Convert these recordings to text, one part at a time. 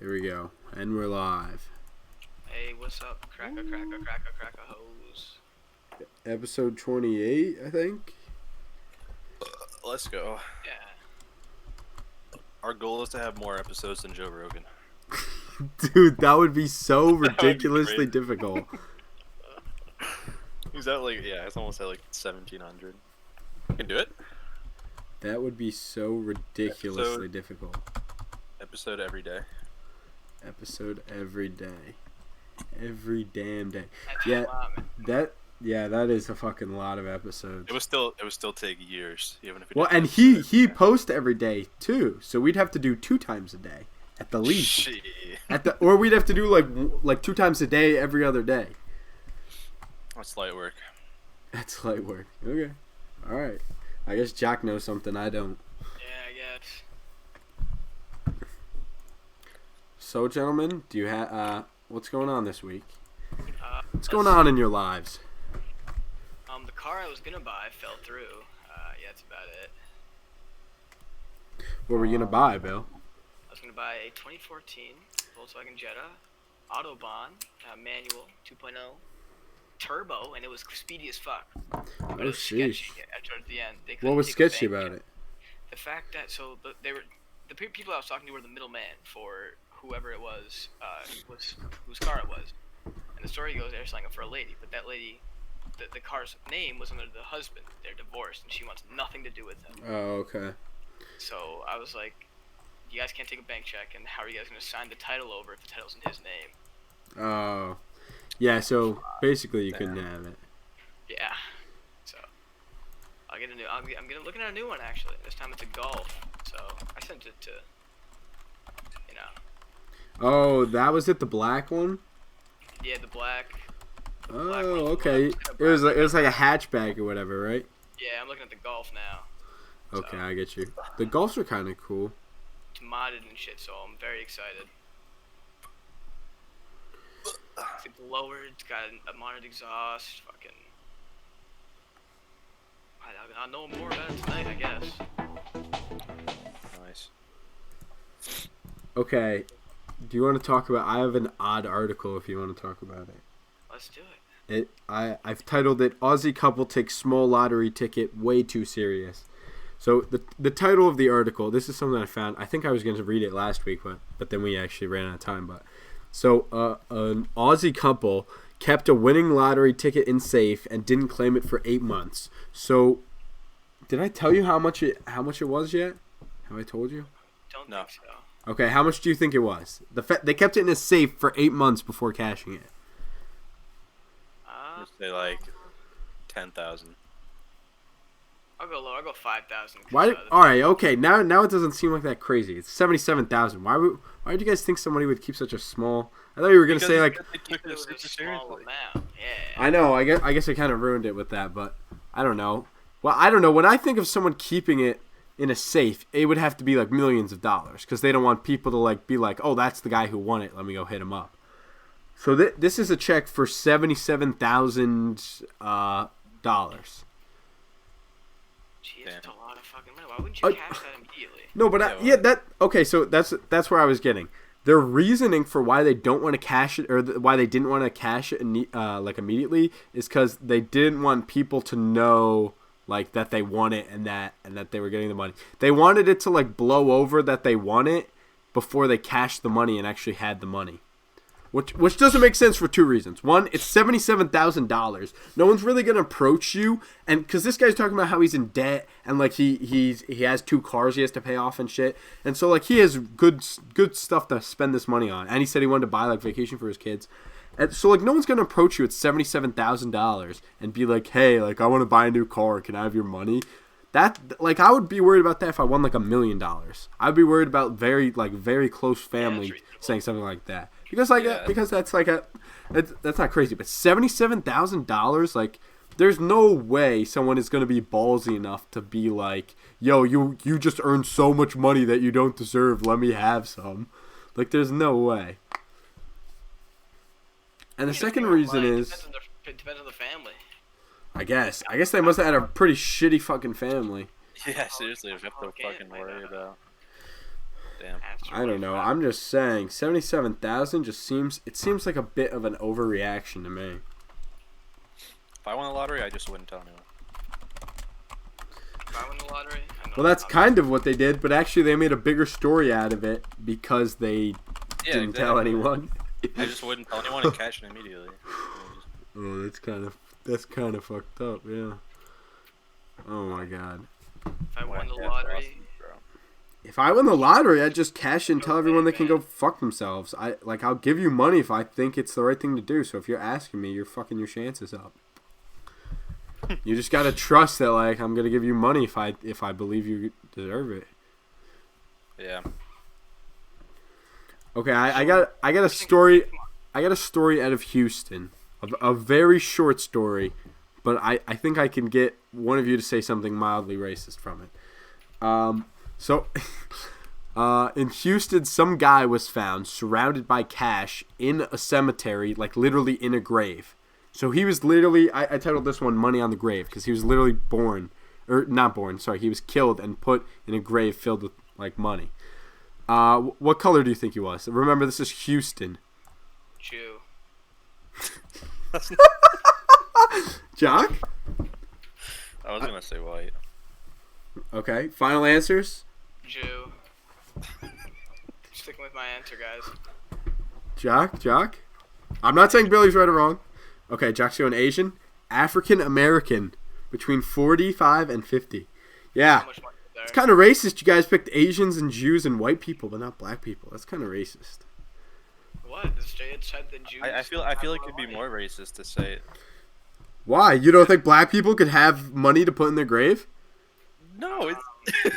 Here we go. And we're live. Hey, what's up? Cracker hose. Episode 28, I think. Let's go. Yeah. Our goal is to have more episodes than Joe Rogan. Dude, that would be so That would be ridiculously crazy. difficult. He's at it's almost at 1,700. You can do it. That would be so ridiculously difficult. Episode every day. Episode every day. Every damn day. That's Yeah, a lot, man. that is a fucking lot of episodes. It would still take years, even if. Well, and he posts every day too, so we'd have to do 2 times a day at the least. Shit. Or we'd have to do like 2 times a day every other day. That's light work. That's light work. Okay. All right. I guess Jack knows something I don't. Yeah, I guess. So, gentlemen, do you have what's going on this week? What's Let's going on in your lives? The car I was gonna buy fell through. Yeah, that's about it. What were you gonna buy, Bill? I was gonna buy a 2014 Volkswagen Jetta, Autobahn, manual 2.0, turbo, and it was speedy as fuck. But it was sketchy towards the end. They What couldn't was take a sketchy bank about check. it? The fact that the people I was talking to were the middleman for whoever it was whose car it was. And the story goes they're selling it for a lady, but that lady, the car's name was under the husband. They're divorced, and she wants nothing to do with him. Oh, okay. So I was like, you guys can't take a bank check, and how are you guys going to sign the title over if the title's in his name? Oh, yeah. So basically, you couldn't have it. Yeah. So I'll get a new. I'm looking at a new one actually. This time it's a Golf. So I sent it to. Oh, that was it. The black one. Yeah, the black. Oh, black one. okay. It was like a hatchback or whatever, right? Yeah, I'm looking at the Golf now. Okay, So, I get you. The Golfs are kind of cool. it's modded and shit, so I'm very excited. It's lowered. It's got a modded exhaust. Fucking. I'll know more about it tonight, I guess. Nice. Okay. Do you want to talk about? I have an odd article. If you want to talk about it. Let's do it. I've titled it "Aussie Couple Takes Small Lottery Ticket Way Too Serious." So the title of the article, this is something I found. I think I was going to read it last week, but then we actually ran out of time. But so an Aussie couple kept a winning lottery ticket in safe and didn't claim it for 8 months. So did I tell you how much it was yet? Have I told you? Don't No. think so. Okay, how much do you think it was? They kept it in a safe for 8 months before cashing it. Just say 10,000. I'll go low. I'll go 5,000. Why? All right, okay. Now it doesn't seem like that crazy. It's 77,000. Why did you guys think somebody would keep such a small? I thought you were gonna say like. They took It this was a super small seriously. amount. Yeah. I know. I guess I kind of ruined it with that, but I don't know. Well, I don't know. When I think of someone keeping it in a safe, it would have to be like millions of dollars because they don't want people to be like, oh, that's the guy who won it. Let me go hit him up. So this is a check for $77,000. Jeez, Damn. that's a lot of fucking money. Why wouldn't you cash that immediately? No, but okay. So that's where I was getting. Their reasoning for why they don't want to cash it, or why they didn't want to cash it, immediately, is because they didn't want people to know that they won it and that they were getting the money. They wanted it to blow over that they won it before they cashed the money and actually had the money. Which doesn't make sense for 2 reasons. One, it's $77,000. No one's really gonna approach you, and because this guy's talking about how he's in debt and he has 2 cars he has to pay off and shit, and so he has good stuff to spend this money on. And he said he wanted to buy vacation for his kids, and so no one's gonna approach you at $77,000 and be like, hey, I want to buy a new car. Can I have your money? That I would be worried about that if I won $1 million. I'd be worried about very close family saying something like that. Because because that's that's not crazy, but $77,000, there's no way someone is gonna be ballsy enough to be like, yo, you just earned so much money that you don't deserve. Let me have some. There's no way. And the second reason is, Depends on the family. I guess they must have had a pretty shitty fucking family. Yeah, seriously, we have to fucking worry about. Damn. I don't know. I'm just saying, 77,000 just seems like a bit of an overreaction to me. If I won the lottery, I just wouldn't tell anyone. If I win the lottery, I know Well, that's kind of what they did, but actually they made a bigger story out of it because they didn't tell anyone. I just wouldn't tell anyone and cash it immediately. Oh, that's kind of fucked up. Yeah. Oh my god. If I won the lottery, If I win the lottery, I'd just cash it and tell everyone they can go fuck themselves. I'll give you money if I think it's the right thing to do. So if you're asking me, you're fucking your chances up. You just gotta trust that I'm gonna give you money if I believe you deserve it. Yeah. Okay, I got a story. I got a story out of Houston, a very short story, but I think I can get one of you to say something mildly racist from it. So, in Houston, some guy was found surrounded by cash in a cemetery, like literally in a grave. So he was literally, I titled this one "Money on the Grave" because he was literally he was killed and put in a grave filled with like money. What color do you think he was? Remember, this is Houston. Jew. Jock? I was gonna say white. Okay, final answers? Jew. Sticking with my answer, guys. Jock? I'm not saying Billy's right or wrong. Okay, Jock's going Asian. African American, between 45 and 50. Yeah. How much money is there? It's kind of racist. You guys picked Asians and Jews and white people, but not black people. That's kind of racist. What? It said the Jews. I feel like it'd be more racist to say it. Why? You don't think black people could have money to put in their grave? No, it's.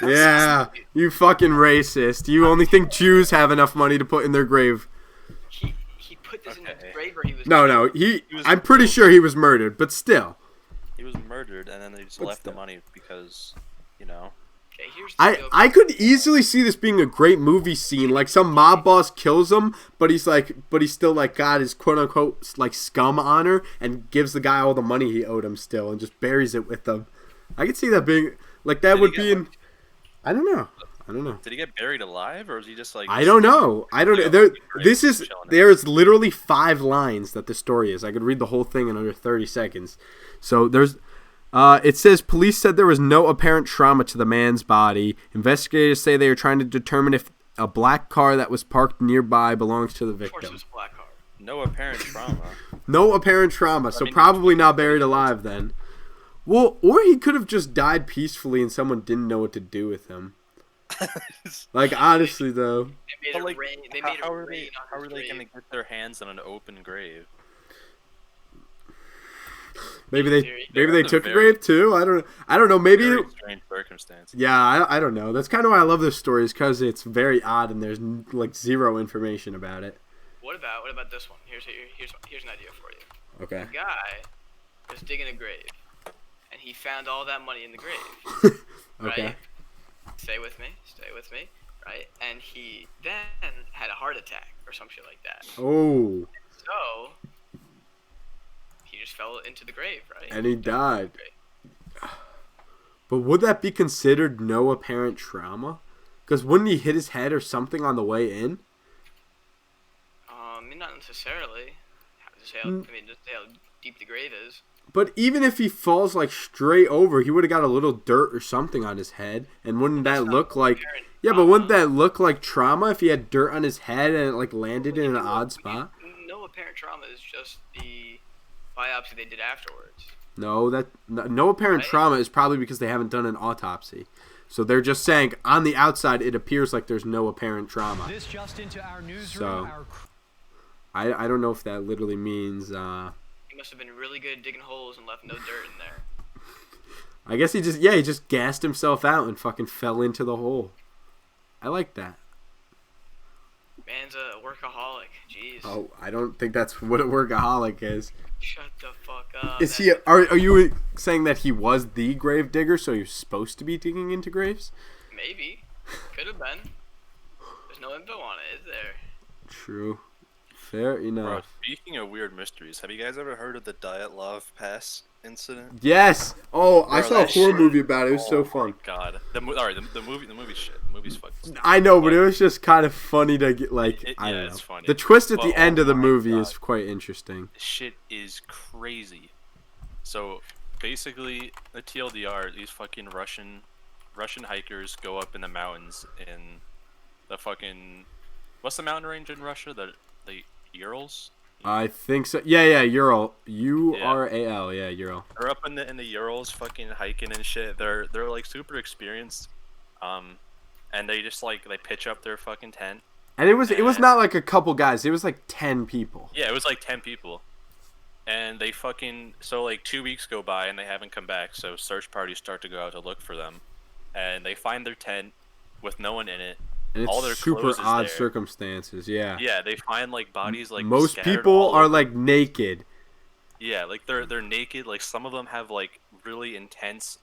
Yeah, you fucking racist. You only think Jews have enough money to put in their grave. He put this in his grave, or he was. No. I'm pretty sure he was murdered, but still. He was murdered, and then they just left the money because, you know. Okay, here's the joke. I could easily see this being a great movie scene. Like some mob boss kills him, but he's still like got his quote unquote like scum honor and gives the guy all the money he owed him still and just buries it with them. I could see that being like that would be in. I don't know. Did he get buried alive, or was he just like? I don't know. There's literally 5 lines that the story is. I could read the whole thing in under 30 seconds. So there's. It says police said there was no apparent trauma to the man's body. Investigators say they are trying to determine if a black car that was parked nearby belongs to the Of course, it victim. was a black car. No apparent trauma. No apparent trauma, so probably not buried alive then. Well, or he could have just died peacefully and someone didn't know what to do with him. Like, honestly, though. They made How a are rain they on his grave. gonna get their hands on an open grave? Maybe they took a grave too. I don't know. Maybe Very strange circumstance. yeah. I don't know. That's kind of why I love this story, is because it's very odd and there's like zero information about it. What about this one? Here's an idea for you. Okay. A guy was digging a grave, and he found all that money in the grave. Okay. Right? Stay with me. Right? And he then had a heart attack or some shit like that. Oh. So he just fell into the grave, right? And he died. But would that be considered no apparent trauma? Because wouldn't he hit his head or something on the way in? Not necessarily. Just say how deep the grave is. But even if he falls like straight over, he would have got a little dirt or something on his head, and wouldn't that look like? Yeah, but wouldn't that look like trauma if he had dirt on his head and it like landed in an odd spot? No apparent trauma is just the biopsy they did afterwards. No apparent trauma is probably because they haven't done an autopsy. So they're just saying on the outside it appears like there's no apparent trauma. This just into our newsroom. So I don't know if that literally means. He must have been really good at digging holes and left no dirt in there. I guess he just gassed himself out and fucking fell into the hole. I like that. Man's a workaholic. Jeez. Oh, I don't think that's what a workaholic is. Shut the fuck up. Is he? Are you saying that he was the grave digger, so he was supposed to be digging into graves? Maybe. Could have been. There's no info on it, is there? True. Fair enough. Bro, speaking of weird mysteries, have you guys ever heard of the Dyatlov Pass? incident? Yes. Oh, I Bro, saw a that horror shit- movie about it. It was so Oh fun. my god. The movie's shit. The movie's fucking. I know, but But- it was just kind of funny to get like I don't know. It's funny. The twist at But, the end oh of the my movie God. is quite interesting. This shit is crazy. So basically, the TLDR, these fucking Russian hikers go up in the mountains in the fucking what's the mountain range in Russia? The Urals. I think so. Yeah, Ural. URAL. Yeah, Ural. They're up in the Urals, fucking hiking and shit. They're like super experienced, and they just like they pitch up their fucking tent. And it was not like a couple guys. It was like 10 people. Yeah, it was like 10 people. And they fucking so like 2 weeks go by and they haven't come back. So search parties start to go out to look for them, and they find their tent with no one in it. And it's All their super clothes is odd there. circumstances. Yeah. Yeah, they find like bodies like Most scattered people all are over. like naked. Yeah, like they're naked. Like some of them have like really intense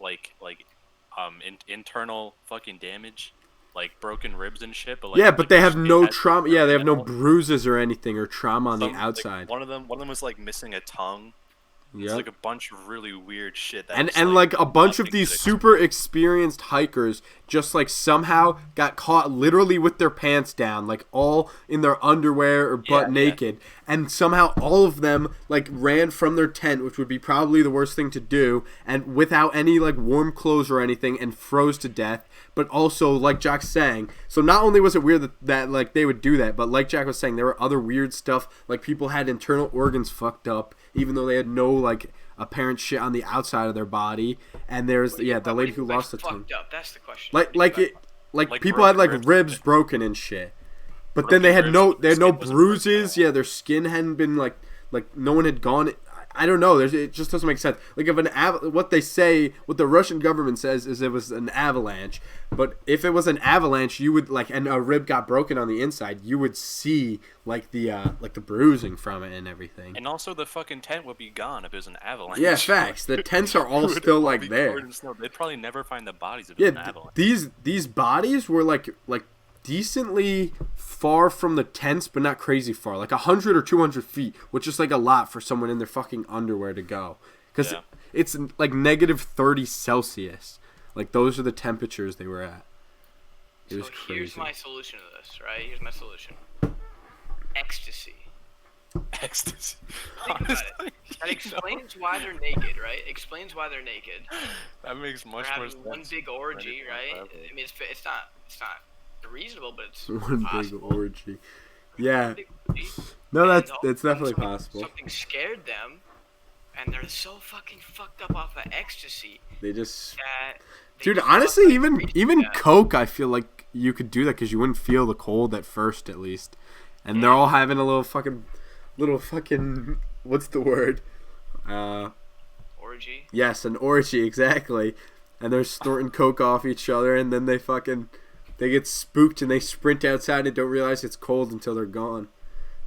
internal fucking damage, like broken ribs and shit. But like, Yeah, but like, they their have skin no has trauma. Yeah, they have no internal- bruises or anything or trauma on the like, outside. one of them was like missing a tongue. It's Yeah. like a bunch of really weird shit. That And just, like a bunch of nothing these could super experienced hikers just like somehow got caught literally with their pants down, like all in their underwear or butt Yeah. naked, and somehow all of them like ran from their tent, which would be probably the worst thing to do, and without any like warm clothes or anything, and froze to death. But also, like Jack's saying, so not only was it weird that like they would do that, but like Jack was saying, there were other weird stuff, like people had internal organs fucked up, even though they had no like apparent shit on the outside of their body. And there's the lady who lost the tongue. Fucked up. That's the question. Like Like people had like broken ribs ribs. broken and shit. But then they had Broken no ribs, their skin wasn't bruises. broken. Yeah, their skin hadn't been like no one had gone. I don't know. It just doesn't make sense. Like if what the Russian government says is it was an avalanche. But if it was an avalanche, you would and a rib got broken on the inside, you would see like the bruising from it and everything. And also, the fucking tent would be gone if it was an avalanche. Yeah, facts. The tents are all It would still all like be there. covered in snow. They'd probably never find the bodies if it was Yeah, an avalanche. these bodies were like decently far from the tents, but not crazy far, like 100 or 200 feet, which is like a lot for someone in their fucking underwear to go, because Yeah. it's like negative 30 Celsius. Like those are the temperatures they were at. It was So here's crazy. my solution to this, right? Here's my solution. Ecstasy. Ecstasy. Think about it. Honestly, That you explains why they're naked, right? Explains why they're naked. know, that makes We're much more having sense. one big orgy, Right. right? I mean, it's not reasonable, but it's One big possible. orgy. Yeah. Big orgy. No, And that's all- definitely something- possible. Something scared them, and they're so fucking fucked up off of ecstasy They just that. they Dude, just honestly, fuck even like even yeah. Coke, I feel like you could do that because you wouldn't feel the cold at first, at least. And they're all having a little fucking, what's the word? Orgy. Yes, an orgy, exactly. And they're snorting Coke off each other, and then they get spooked and they sprint outside and don't realize it's cold until they're gone.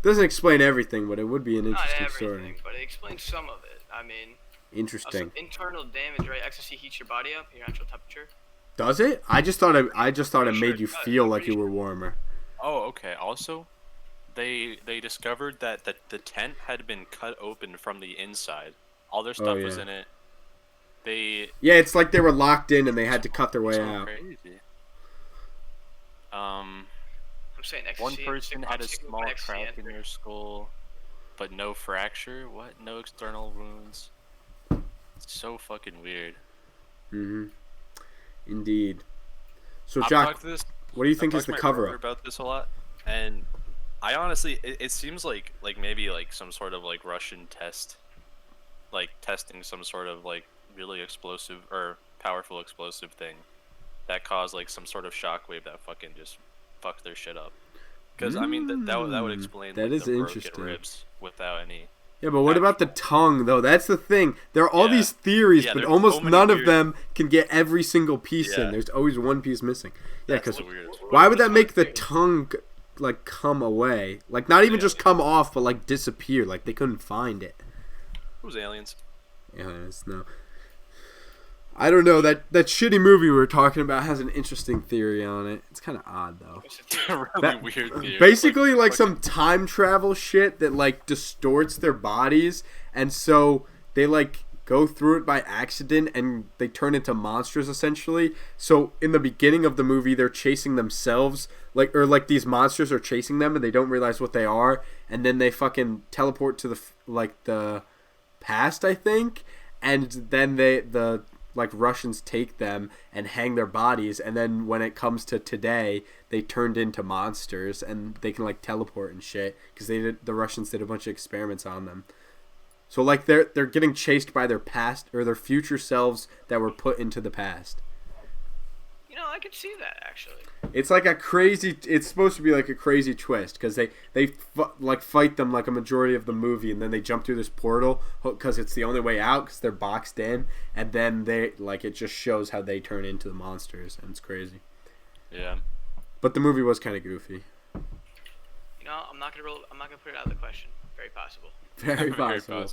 Doesn't explain everything, but it would be an Not interesting everything, story. but it explains some of it. I mean, Interesting. also internal damage, right? Ecstasy heats your body up, your natural temperature. Does it? I just thought it Pretty made sure you it does. feel I'm like pretty you were warmer. Oh, okay. Also, they discovered that the tent had been cut open from the inside. All their stuff was yeah. in it. They Yeah, it's like they were locked in and they had to cut their way so out. crazy. I'm saying ecstasy. One person had a I'm saying small ecstasy crack in entered. their skull, but no fracture. What? No external wounds. It's so fucking weird. Mm-hmm. Indeed. So, I've Jack, talked to this. what do you think I've is the talked to my brother cover-up? about this a lot, and I honestly, it seems like maybe like some sort of like Russian test, like testing some sort of like really explosive or powerful explosive thing that caused like some sort of shockwave that fucking just fucked their shit up. Because I mean that would explain That like, is the interesting. broken ribs without any. Yeah, but what about the tongue, though? That's the thing. There are all Yeah. these theories, Yeah, but there's almost so many none of weird- them can get every single piece in. Yeah. There's always one piece missing. Yeah, That's because the weirdest one. why would that make the tongue, like, come away? Like, not even Yeah. just come off, but, like, disappear. Like, they couldn't find it. Who's aliens? Yeah, it's no. I don't know. That shitty movie we were talking about has an interesting theory on it. It's kind of odd, though. What's the theory? Really That- weird theory. Basically, like fucking- some time travel shit that like distorts their bodies, and so they like go through it by accident and they turn into monsters essentially. So in the beginning of the movie, they're chasing themselves, like these monsters are chasing them and they don't realize what they are, and then they fucking teleport to the past, I think, and then the Russians take them and hang their bodies, and then when it comes to today, they turned into monsters and they can teleport and shit because the Russians did a bunch of experiments on them. So they're getting chased by their past or their future selves that were put into the past. I could see that actually. It's it's supposed to be like a crazy twist because they fight them like a majority of the movie, and then they jump through this portal because it's the only way out because they're boxed in, and then it just shows how they turn into the monsters, and it's crazy. Yeah. But the movie was kind of goofy. I'm not gonna put it out of the question. Very possible. Very possible.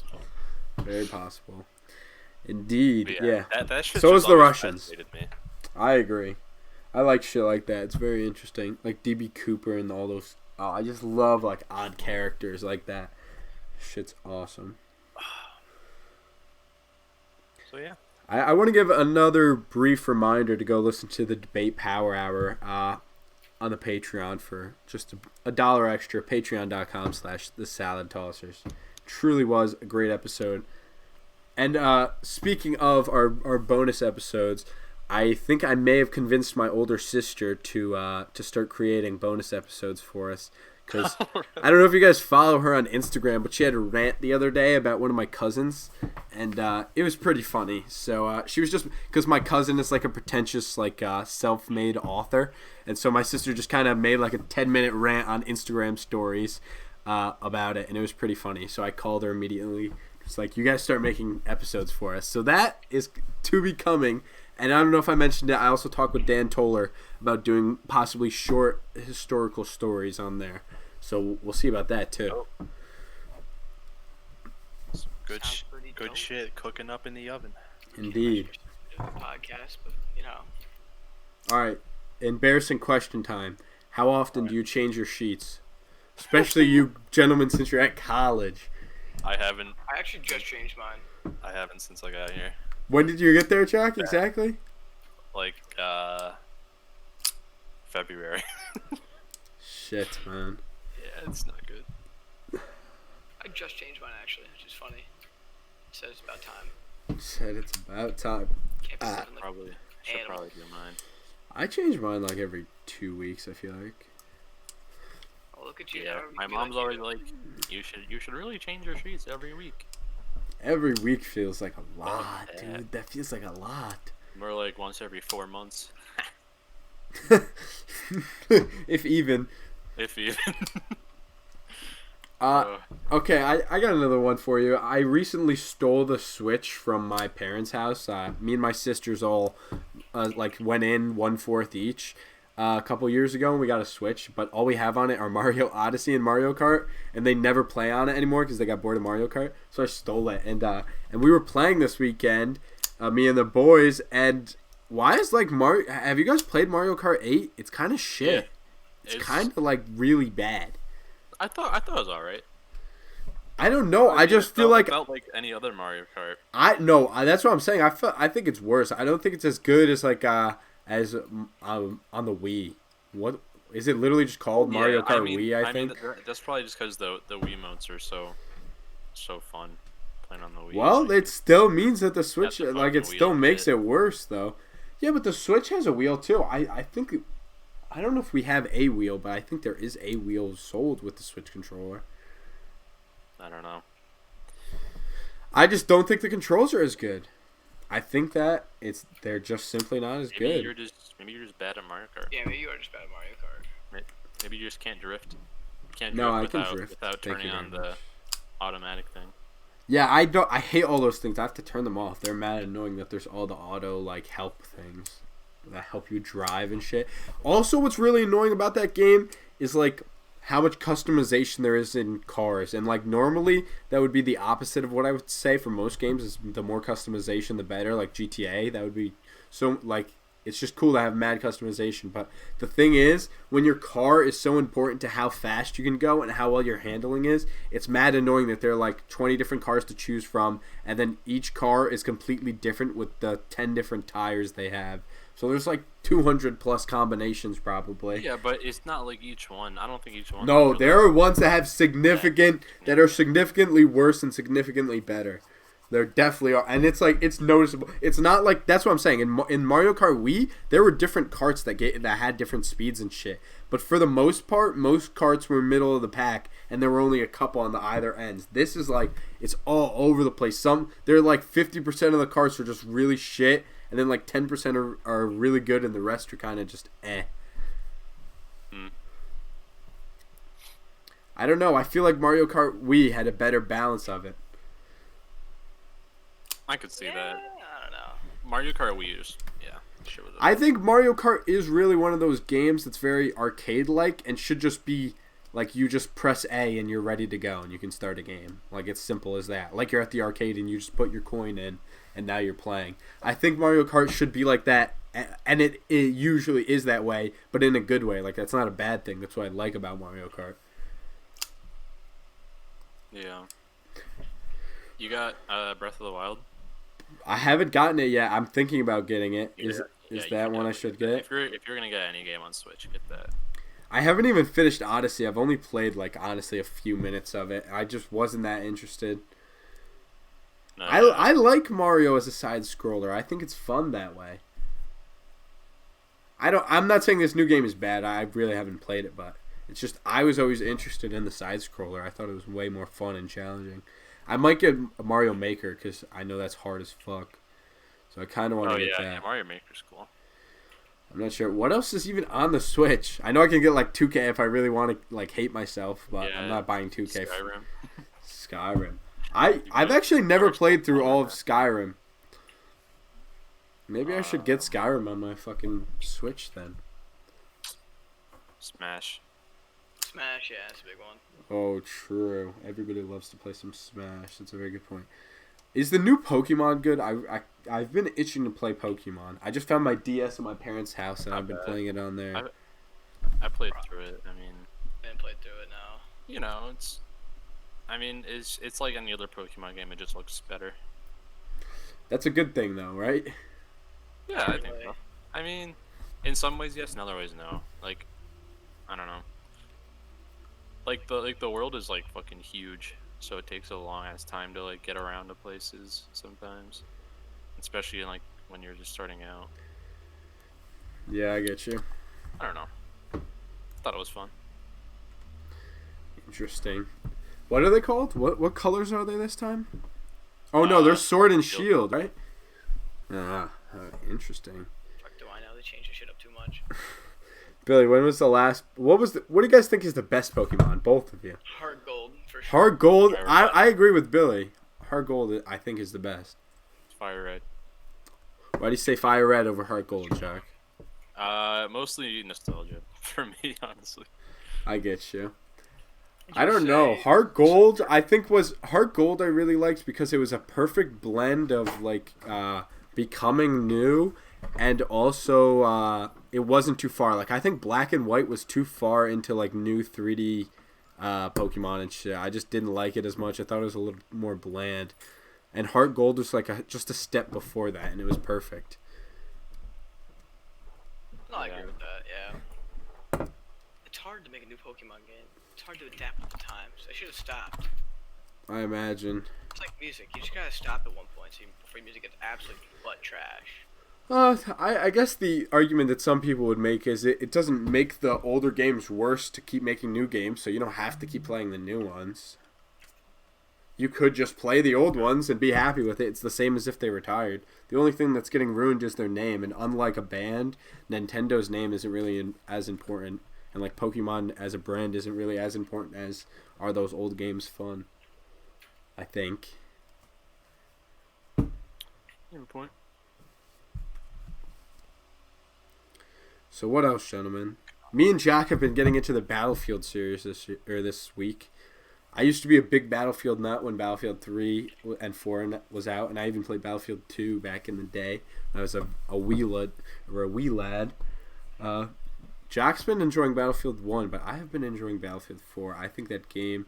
Very possible. Indeed. Yeah. That shit so is just the always Russians. fascinated me. I agree. I like shit like that. It's very interesting. Like D.B. Cooper and all those. Oh, I just love odd characters like that. Shit's awesome. So yeah. I want to give another brief reminder to go listen to the Debate Power Hour on the Patreon for just $1 extra. Patreon.com/thesaladtossers. Truly was a great episode. And speaking of our bonus episodes, I think I may have convinced my older sister to start creating bonus episodes for us. Because I don't know if you guys follow her on Instagram, but she had a rant the other day about one of my cousins, and it was pretty funny. So she was just because my cousin is a pretentious self-made author, and so my sister just kind of made a 10-minute rant on Instagram stories about it, and it was pretty funny. So I called her immediately. It's you guys start making episodes for us. So that is to be coming. And I don't know if I mentioned it, I also talked with Dan Toller about doing possibly short historical stories on there. So we'll see about that too. Some good shit cooking up in the oven. Indeed. Podcast, but All right, embarrassing question time. How often do you change your sheets? Especially you gentlemen, since you're at college. I haven't. I actually just changed mine. I haven't since I got here. When did you get there, Chuck? Exactly? February. Shit, man. Yeah, it's not good. I just changed mine actually, which is funny. It says it's about time. Said it's about time. Can't be sitting Should probably do mine. I change mine every 2 weeks, I feel like. Oh, look at you. Yeah, my mom's always you should really change your sheets every week. Every week feels like a lot, dude. That feels like a lot. More once every 4 months. If even. If even. Okay, I got another one for you. I recently stole the Switch from my parents' house. Me and my sisters all went in 1/4 each a couple years ago, and we got a Switch. But all we have on it are Mario Odyssey and Mario Kart, and they never play on it anymore because they got bored of Mario Kart. So I stole it, and we were playing this weekend, me and the boys. And why is Mario? Have you guys played Mario Kart 8? It's kind of shit. Yeah, it's kind of really bad. I thought it was alright. I don't know. I just feel it felt like any other Mario Kart. That's what I'm saying. I think it's worse. I don't think it's as good as on the Wii. What is it? Literally just called Mario Kart Wii. I think that's probably just because the Wiimotes are so fun playing on the Wii. Well, it still means that the Switch it still makes it worse though. Yeah, but the Switch has a wheel too. I think. I don't know if we have a wheel, but I think there is a wheel sold with the Switch controller. I don't know. I just don't think the controls are as good. I think that they're just simply not as good. Maybe you're just bad at Mario Kart. Yeah, maybe you are just bad at Mario Kart. Maybe you just can't drift. You can't drift without turning on the automatic thing. Yeah, I hate all those things. I have to turn them off. They're mad annoying that there's all the auto help things that help you drive and shit. Also, what's really annoying about that game is how much customization there is in cars, and normally that would be the opposite of what I would say for most games. Is the more customization the better. Like GTA, that would be so it's just cool to have mad customization. But the thing is, when your car is so important to how fast you can go and how well your handling is, it's mad annoying that there are like 20 different cars to choose from, and then each car is completely different with the 10 different tires they have. So there's like 200 plus combinations probably. Yeah, but it's not like each one. I don't think each one. No, there are ones that have that are significantly worse and significantly better. There definitely are, and it's like it's noticeable. It's not like that's what I'm saying. In Mario Kart Wii, there were different carts that had different speeds and shit. But for the most part, most carts were middle of the pack, and there were only a couple on the either ends. This is like it's all over the place. They're like 50% of the carts are just really shit, and then like 10% are really good, and the rest are kind of just eh. I don't know. I feel like Mario Kart Wii had a better balance of it. I could see that. I don't know. Mario Kart Wii U, yeah. Sure was I think Mario Kart is really one of those games that's very arcade-like and should just be like you just press A and you're ready to go and you can start a game. Like it's simple as that. Like you're at the arcade and you just put your coin in and now you're playing. I think Mario Kart should be like that, and it usually is that way, but in a good way. Like that's not a bad thing. That's what I like about Mario Kart. Yeah. You got Breath of the Wild? I haven't gotten it yet. I'm thinking about getting it. Is Yeah, that one I should get? If you're gonna get any game on Switch, get that. I haven't even finished Odyssey. I've only played like honestly a few minutes of it. I just wasn't that interested. No, I like Mario as a side scroller. I think it's fun that way. I'm not saying this new game is bad. I really haven't played it, but it's just I was always interested in the side scroller. I thought it was way more fun and challenging. I might get a Mario Maker because I know that's hard as fuck. So I kind of want to get that. Yeah, Mario Maker's cool. I'm not sure. What else is even on the Switch? I know I can get like 2K if I really want to like hate myself, but Yeah, I'm not buying 2K. Skyrim. I've actually never played through all of Skyrim. Maybe I should get Skyrim on my fucking Switch then. Smash. Smash, yeah, that's a big one. Oh, true. Everybody loves to play some Smash. That's a very good point. Is the new Pokemon good? I've been itching to play Pokemon. I just found my DS at my parents' house, and I've been playing it on there. I played through it. I mean, I didn't play through it now. you know, it's like any other Pokemon game. It just looks better. That's a good thing, though, right? Yeah, I think so. I mean, in some ways yes, in other ways no. Like, I don't know. Like the world is like fucking huge, so it takes a long ass time to like get around to places sometimes, especially like when you're just starting out. Yeah, I get you. I don't know. Thought it was fun. Interesting. What are they called? What colors are they this time? Oh no, they're Sword and Shield, right? Interesting. Fuck do I know? They changed the shit up too much. Billy, when was the last? What do you guys think is the best Pokemon? Both of you. Hard Gold, for sure. Hard Gold. I agree with Billy. Hard Gold, I think, is the best. Fire Red. Why do you say Fire Red over Hard Gold, Jack? Mostly nostalgia for me, honestly. I get you. I don't know. Hard Gold, I think Hard Gold I really liked because it was a perfect blend of like becoming new and also it wasn't too far. Like I think Black and White was too far into like new 3D Pokemon and shit. I just didn't like it as much. I thought it was a little more bland. And Heart Gold was like just a step before that, and it was perfect. No, I agree with that, yeah. It's hard to make a new Pokemon game. It's hard to adapt with the times. They should have stopped. I imagine. It's like music. You just gotta stop at one point before your music gets absolutely butt trash. I guess the argument that some people would make is it doesn't make the older games worse to keep making new games, so you don't have to keep playing the new ones. You could just play the old ones and be happy with it. It's the same as if they retired. The only thing that's getting ruined is their name, and unlike a band, Nintendo's name isn't really as important, and like Pokemon as a brand isn't really as important as are those old games fun. I think. You have a point. So what else, gentlemen? Me and Jack have been getting into the Battlefield series this week. I used to be a big Battlefield nut when Battlefield 3 and 4 was out, and I even played Battlefield 2 back in the day. I was a wee lad. Jock's been enjoying Battlefield 1, but I have been enjoying Battlefield 4. I think that game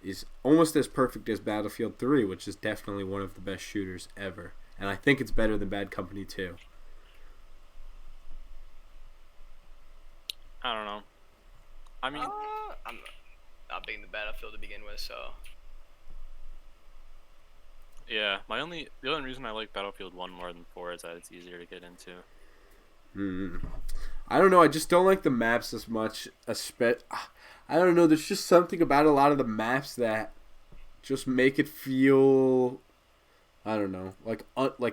is almost as perfect as Battlefield 3, which is definitely one of the best shooters ever. And I think it's better than Bad Company 2. I don't know. I mean, I'm not big in the Battlefield to begin with, so. yeah, the only reason I like Battlefield 1 more than 4 is that it's easier to get into. I don't know. I just don't like the maps as much. I don't know. There's just something about a lot of the maps that just make it feel, I don't know, like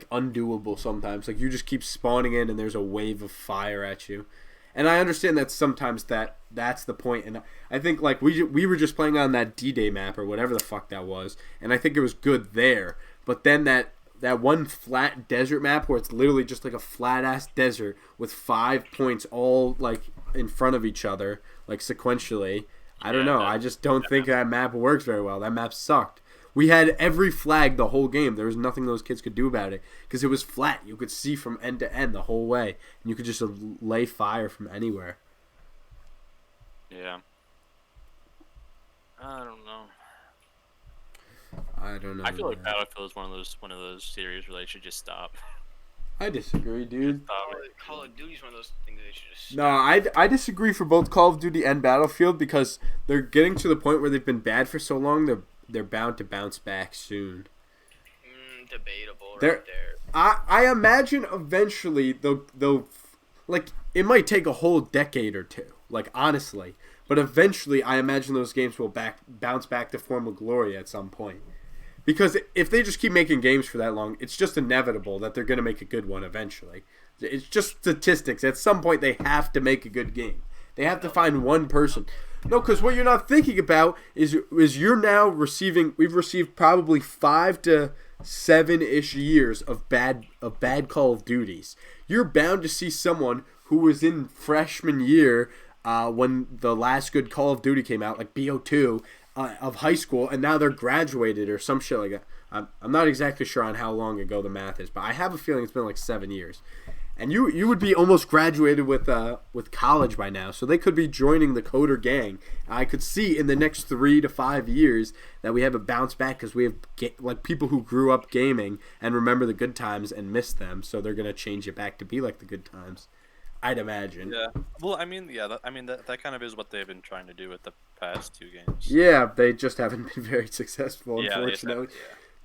undoable sometimes. Like you just keep spawning in and there's a wave of fire at you. And I understand that sometimes that's the point. And I think like we were just playing on that D-Day map or whatever the fuck that was, and I think it was good there. But then that one flat desert map where it's literally just like a flat ass desert with 5 points all like in front of each other, like sequentially. I don't know. I just don't think that map works very well. That map sucked. We had every flag the whole game. There was nothing those kids could do about it because it was flat. You could see from end to end the whole way, and you could just lay fire from anywhere. Yeah. I don't know. I feel like Battlefield is one of those series where they should just stop. I disagree, dude. Call of Duty is one of those things they should just. No, I disagree for both Call of Duty and Battlefield because they're getting to the point where they've been bad for so long. They're bound to bounce back soon. Debatable there. Right there. I imagine eventually they'll like it might take a whole decade or two. Like honestly, but eventually I imagine those games will bounce back to former glory at some point. Because if they just keep making games for that long, it's just inevitable that they're going to make a good one eventually. It's just statistics. At some point, they have to make a good game. They have to find one person. No, because what you're not thinking about is you're now we've received probably 5 to 7-ish years of bad Call of Duties. You're bound to see someone who was in freshman year when the last good Call of Duty came out, like BO2, of high school, and now they're graduated or some shit like that. I'm not exactly sure on how long ago the math is, but I have a feeling it's been like 7 years. And you would be almost graduated with college by now, so they could be joining the coder gang. I could see in the next 3 to 5 years that we have a bounce back because we have like people who grew up gaming and remember the good times and miss them, so they're gonna change it back to be like the good times. I'd imagine. Yeah. Well, I mean, yeah. That kind of is what they've been trying to do with the past 2 games. Yeah, they just haven't been very successful, unfortunately.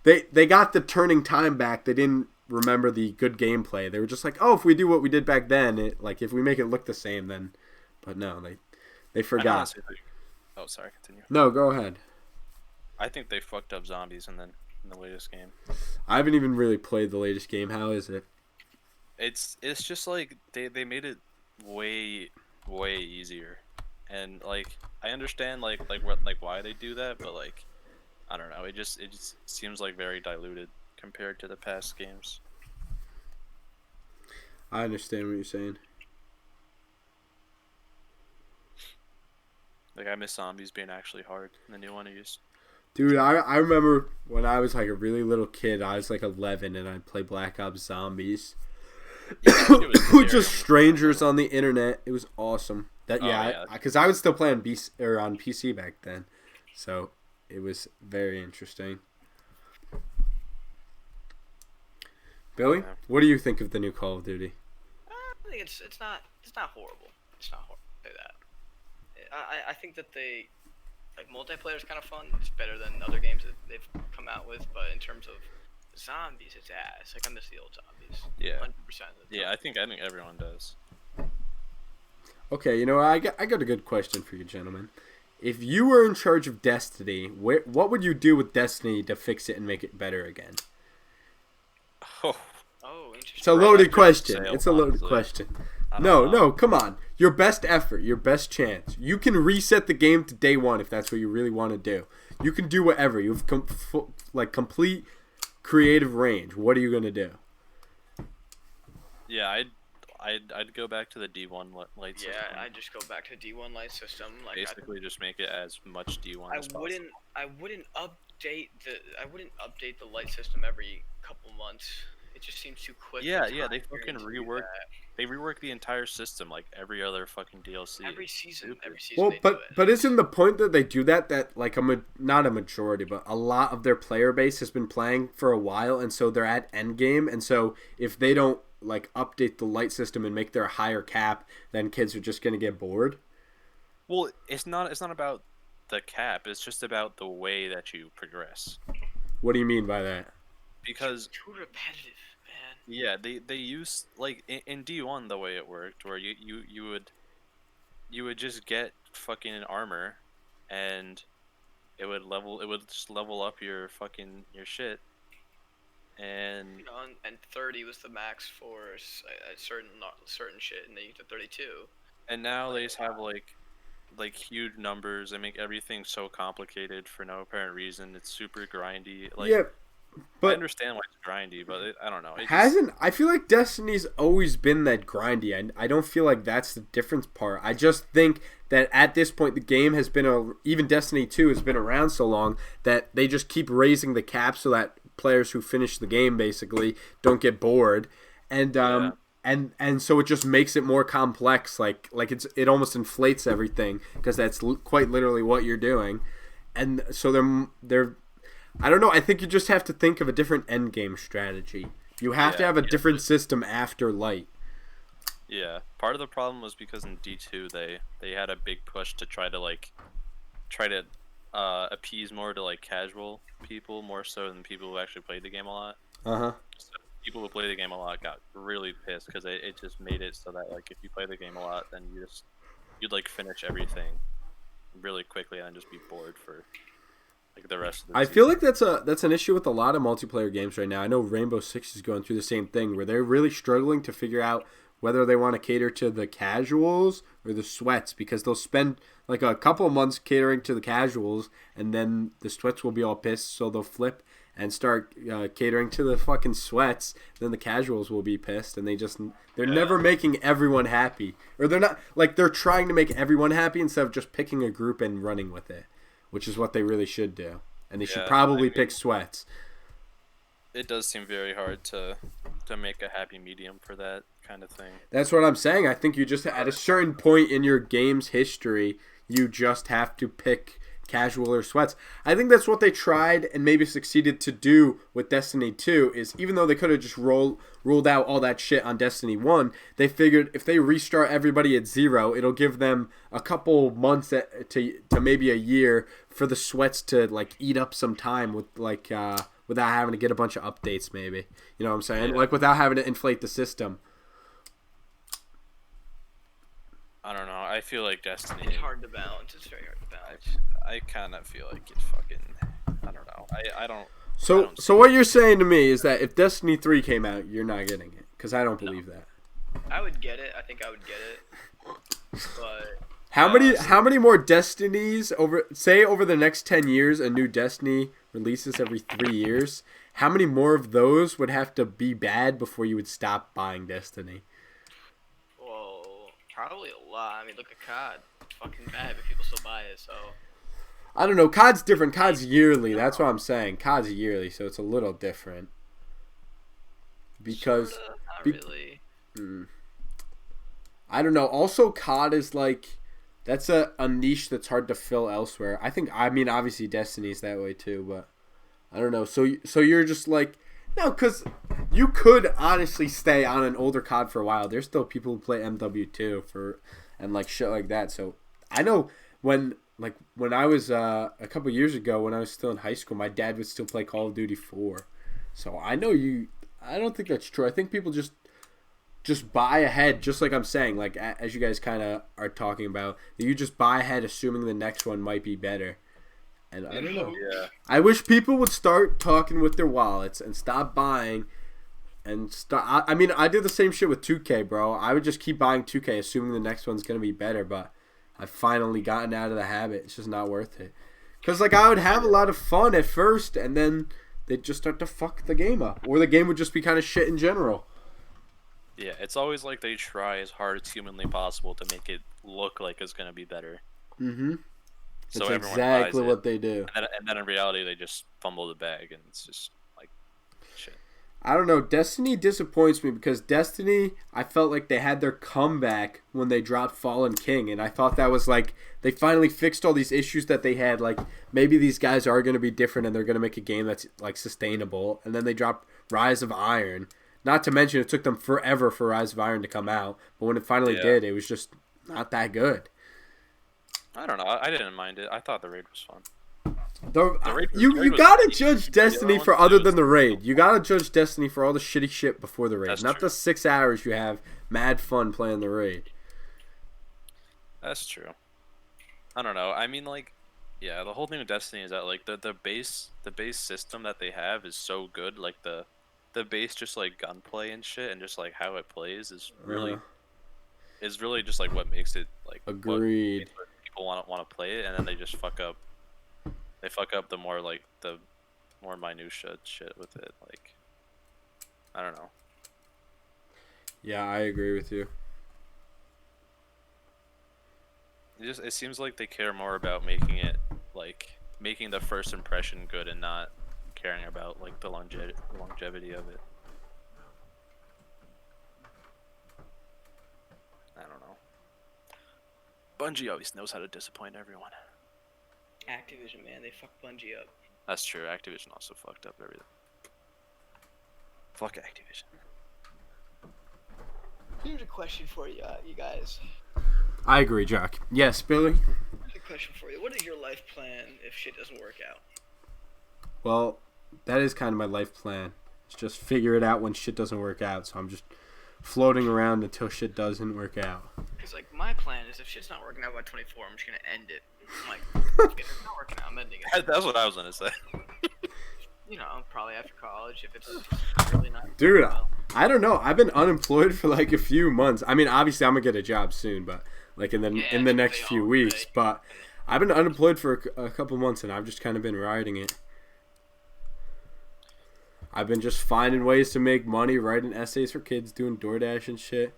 They got the turning time back. They didn't remember the good gameplay. They were just like, oh, if we do what we did back then, if we make it look the same, then. But no, they forgot. Oh, sorry. Continue. No, go ahead. I think they fucked up zombies in the latest game. I haven't even really played the latest game. How is it? It's just like they made it way easier, and like I understand like why they do that, but like I don't know, it just seems like very diluted compared to the past games. I understand what you're saying. Like I miss zombies being actually hard in the new one I used. Dude, I remember when I was like a really little kid. I was like 11 and I'd play Black Ops Zombies. With just strangers on the internet. It was awesome. Because I was still playing on PC back then, so it was very interesting. Billy, what do you think of the new Call of Duty? I think it's not horrible. It's not horrible. Say that. I think that multiplayer is kind of fun. It's better than other games that they've come out with, but in terms of zombies, it's ass. Like I miss the old zombies. Yeah. 100%. Yeah, I think everyone does. Okay, you know, I got a good question for you, gentlemen. If you were in charge of Destiny, what would you do with Destiny to fix it and make it better again? Oh, interesting. It's a loaded question. It's a loaded question. No, come on. Your best effort, your best chance. You can reset the game to day one if that's what you really want to do. You can do whatever. You have complete creative range. What are you gonna do? Yeah, I'd go back to the D1 light system. Yeah, I just go back to D1 light system. Like Basically, just make it as much D1 as possible. I wouldn't update the light system every couple months. It just seems too quick. Yeah, they fucking rework. They rework the entire system like every other fucking DLC. Every season. Well, but isn't the point that they do that like not a majority, but a lot of their player base has been playing for a while, and so they're at endgame, and so if they don't like update the light system and make their higher cap, then kids are just gonna get bored. Well, it's not about the cap. It's just about the way that you progress. What do you mean by that? Because it's too repetitive, man. Yeah, they use like in D1 the way it worked, where you would just get fucking an armor, and it would just level up your fucking your shit. And and 30 was the max for a certain shit, and they used to 32. And now they just have like huge numbers. They make everything so complicated for no apparent reason. It's super grindy. Like, yeah, but I understand why it's grindy, but I don't know. I feel like Destiny's always been that grindy. I don't feel like that's the difference part. I just think that at this point the game has been even Destiny 2 has been around so long that they just keep raising the cap so that players who finish the game basically don't get bored, and and so it just makes it more complex. Like it almost inflates everything because that's quite literally what you're doing, and so they're I don't know. I think you just have to think of a different end game strategy. You have to have a different system after light. Yeah, part of the problem was because in D2 they had a big push to try to appease more to like casual people more so than people who actually played the game a lot. So people who play the game a lot got really pissed because it just made it so that like if you play the game a lot, then you'd like finish everything really quickly and just be bored for like the rest of the season. I feel like that's an issue with a lot of multiplayer games right now. I know Rainbow Six is going through the same thing where they're really struggling to figure out whether they want to cater to the casuals or the sweats, because they'll spend like a couple of months catering to the casuals and then the sweats will be all pissed, so they'll flip and start catering to the fucking sweats. Then the casuals will be pissed, and they're never making everyone happy, or they're trying to make everyone happy instead of just picking a group and running with it, which is what they really should do. And they should probably pick sweats. It does seem very hard to make a happy medium for that kind of thing. That's what I'm saying. I think you just, at a certain point in your game's history, you just have to pick casual or sweats. I think that's what they tried and maybe succeeded to do with Destiny 2, is even though they could have just ruled out all that shit on Destiny 1, they figured if they restart everybody at 0, it'll give them a couple months to maybe a year for the sweats to like eat up some time with like without having to get a bunch of updates, maybe. You know what I'm saying? Like without having to inflate the system. I don't know. I feel like Destiny... It's hard to balance. It's very hard to balance. I kind of feel like it's fucking... I don't know. I don't... So what you're saying to me is that if Destiny 3 came out, you're not getting it? Because I don't believe that. I would get it. I think I would get it. But... How many more Destinies over the next 10 years, a new Destiny releases every 3 years? How many more of those would have to be bad before you would stop buying Destiny? Well, probably a lot. I mean, look at COD. It's fucking bad, but people still buy it, so... I don't know. COD's different. COD's yearly. That's what I'm saying. COD's yearly, so it's a little different. Because... Sorta, not really. I don't know. Also, COD is like... That's a niche that's hard to fill elsewhere. I mean, obviously Destiny's that way too, but I don't know. So you're just like, no, because you could honestly stay on an older COD for a while. There's still people who play MW2 and like shit like that. So I know when I was a couple years ago when I was still in high school, my dad would still play Call of Duty 4. So I know I don't think that's true. I think people just buy ahead, just like I'm saying, like as you guys kind of are talking about, you just buy ahead assuming the next one might be better. And I don't know. Yeah. I wish people would start talking with their wallets and stop buying and start. I mean, I did the same shit with 2K, bro. I would just keep buying 2K assuming the next one's going to be better, but I've finally gotten out of the habit. It's just not worth it. Because like I would have a lot of fun at first and then they'd just start to fuck the game up. Or the game would just be kind of shit in general. Yeah, it's always like they try as hard as humanly possible to make it look like it's gonna be better, Mm-hmm. so That's everyone buys exactly it. what they do. And then in reality, they just fumble the bag, and it's just like shit. I don't know. Destiny disappoints me because Destiny, I felt like they had their comeback when they dropped Fallen King, and I thought that was like they finally fixed all these issues that they had. Like maybe these guys are going to be different and they're going to make a game that's like sustainable. And then they dropped Rise of Iron. Not to mention it took them forever for Rise of Iron to come out, but when it finally did, it was just not that good. I don't know. I didn't mind it. I thought the raid was fun. You gotta judge Destiny for other than the raid. You gotta judge Destiny for all the shitty shit before the raid, not the 6 hours you have mad fun playing the raid. That's true. I don't know. I mean, like, yeah, the whole thing with Destiny is that like the base system that they have is so good. Like the base just like gunplay and shit, and just like how it plays is really just like what makes it like agreed. What people want to play it, and then they just fuck up. They fuck up the more minutia shit with it. Like, I don't know. Yeah, I agree with you. It seems like they care more about making the first impression good and not caring about like the longevity of it. I don't know. Bungie always knows how to disappoint everyone. Activision, man, they fucked Bungie up. That's true. Activision also fucked up everything. Fuck Activision. Here's a question for you, you guys. I agree, Jack. Yes, Billy? Here's a question for you. What is your life plan if shit doesn't work out? Well, that is kind of my life plan. It's just figure it out when shit doesn't work out. So I'm just floating around until shit doesn't work out. Because, like, my plan is if shit's not working out by 24, I'm just going to end it. I'm like, if it's not working out, I'm ending it. That's what I was going to say. You know, probably after college, if it's really not... Dude, I don't know. I've been unemployed for like a few months. I mean, obviously I'm going to get a job soon, but like in the next few weeks. But I've been unemployed for a couple months, and I've just kind of been riding it. I've been just finding ways to make money, writing essays for kids, doing DoorDash and shit.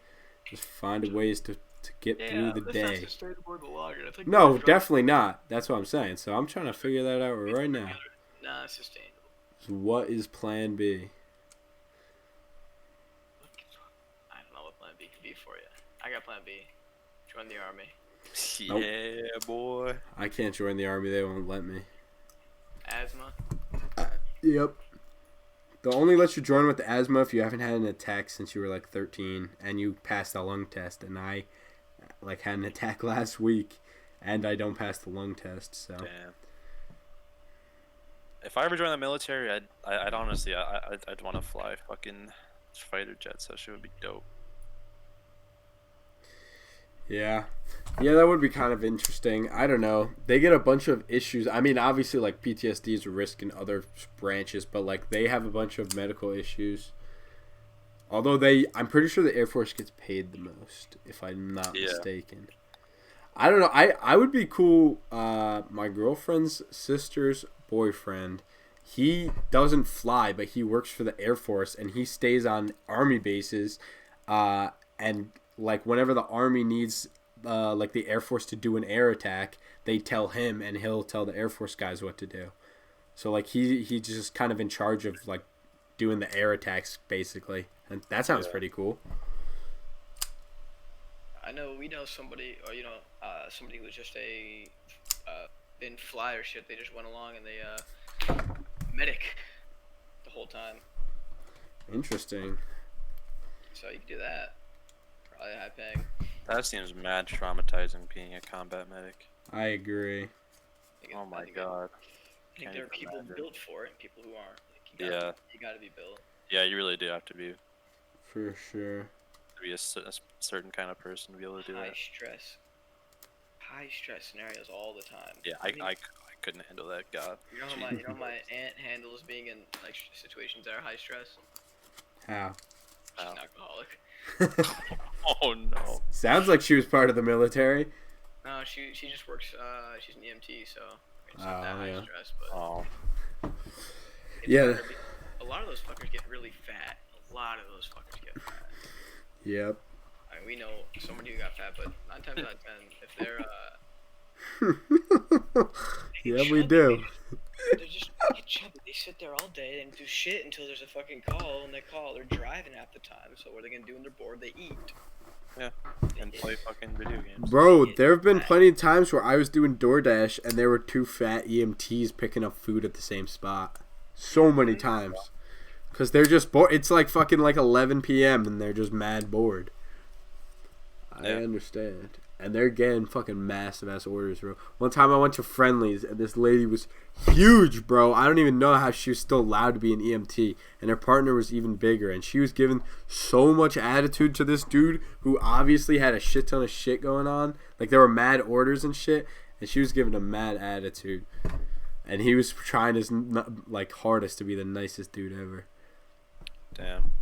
Just finding ways to get through the day. Not sustainable in the long run. No, definitely not. That's what I'm saying. So I'm trying to figure that out right now. Nah, it's sustainable. So what is Plan B? I don't know what Plan B could be for you. I got Plan B. Join the army. Yeah, boy. I can't join the army. They won't let me. Asthma. Yep. They'll only let you join with the asthma if you haven't had an attack since you were like 13 and you passed the lung test. And I like had an attack last week and I don't pass the lung test. So. Damn. If I ever join the military, I'd honestly, I'd want to fly fucking fighter jets. That shit would be dope. Yeah, that would be kind of interesting. I don't know. They get a bunch of issues. I mean, obviously, like PTSD is a risk in other branches, but like they have a bunch of medical issues. Although I'm pretty sure the Air Force gets paid the most, if I'm not mistaken. I don't know. I would be cool. My girlfriend's sister's boyfriend, he doesn't fly, but he works for the Air Force, and he stays on army bases, and like whenever the army needs like the Air Force to do an air attack, they tell him and he'll tell the Air Force guys what to do. So like he's just kind of in charge of like doing the air attacks basically. And that sounds pretty cool. I know we know somebody, or somebody who was just didn't fly or shit. They just went along and they medic the whole time. Interesting. So you can do that. Probably high paying. That seems mad traumatizing, being a combat medic. I agree. Oh my god. I think there are people built for it and people who aren't. Like, you gotta be built. Yeah, you really do have to be. For sure. To be a certain kind of person to be able to do that. High stress scenarios all the time. Yeah, I couldn't handle that. God. You know how my aunt handles being in like situations that are high stress. How? She's an alcoholic. Oh no. Sounds like she was part of the military. No, she just works. She's an EMT, so it's not that high stress. But yeah. A lot of those fuckers get really fat. A lot of those fuckers get fat. Yep. I mean, we know somebody who got fat, but 9 times out of 10, if they're Yeah, we chubby, do. they're just chubby. They sit there all day and do shit until there's a fucking call, and they call. They're driving half the time, so what are they gonna do when they're bored? They eat. Yeah. And play fucking video games. Bro, there have been plenty of times where I was doing DoorDash and there were two fat EMTs picking up food at the same spot. So many times. Because they're just bored. It's like fucking like 11 p.m. and they're just mad bored. I understand. And they're getting fucking massive ass orders, bro. One time I went to Friendly's and this lady was huge, bro. I don't even know how she was still allowed to be an EMT. And her partner was even bigger. And she was giving so much attitude to this dude who obviously had a shit ton of shit going on. Like there were mad orders and shit. And she was giving him mad attitude. And he was trying his like hardest to be the nicest dude ever. Damn.